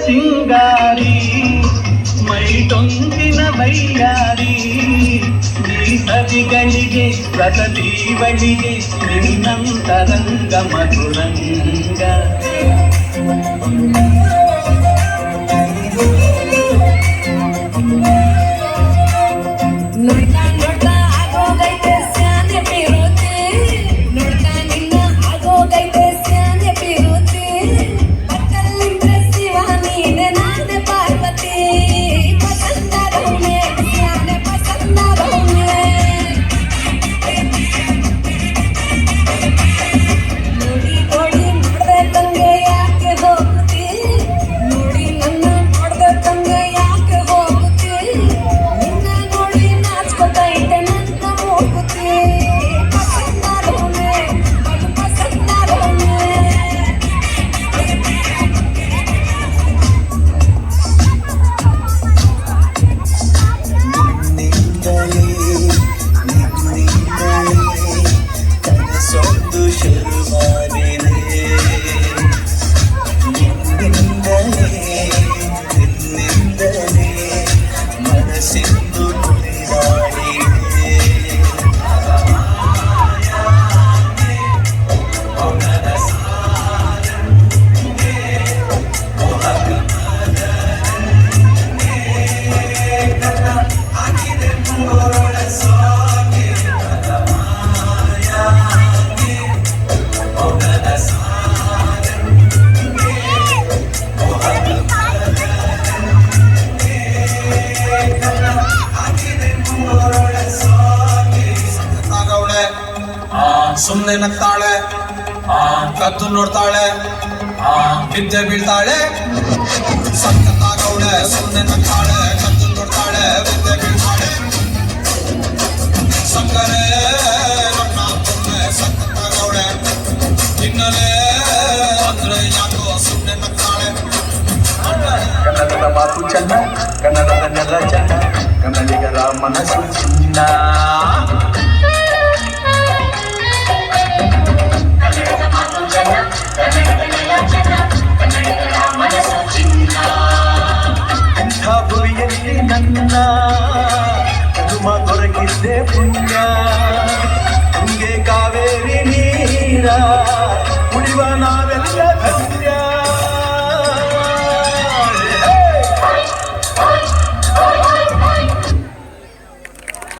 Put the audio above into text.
ಸಿಂಗಾರಿ ಮೈ ಟೊಂಕಿನ ಬೈಯಾರಿ ಈ ಸವಿಗಳಿಗೆ ಸದೀವಳಿಗೆ ನಿನ್ನಂತರಂಗ ಮಧುರಂಗ ಸುಮ್ಮನೆ ನಗ್ತಾಳೆ ಕದ್ದು ನೋಡ್ತಾಳೆ ವಿದ್ಯೆ ಬೀಳ್ತಾಳೆ ಸಕ್ಕತ್ತಾಗವಳೆ ಸುಮ್ಮನೆ ನಗ್ತಾಳೆ ಕದ್ದು ನೋಡ್ತಾಳೆ ವಿದ್ಯೆ ಬೀಳ್ತಾಳೆ ಸಕ್ಕರೆ ಸಕ್ಕತ್ತಾಗವಳೆ ಹಿನ್ನೆಲೆ ಅಂದ್ರೆ ಯಾಕೋ ಸುಮ್ಮನೆ ನಗ್ತಾಳೆ ಕನ್ನಡದ ಮಾತು ಚೆನ್ನ ಕನ್ನಡದ ನೆಲ ಚೆನ್ನ ಕನ್ನಡಿಗರ ಮನಸ್ಸು ಚಿನ್ನ ಭುವಿಯಲ್ಲಿ ನನ್ನ ಧರ್ಮ ದೊರಕಿದ್ದೆ ಪುಣ್ಯ ತುಂಗೆ ಕಾವೇರಿ ನೀರ ಉಳಿವ ನಾವೆಲ್ಲ ಧನ್ಯ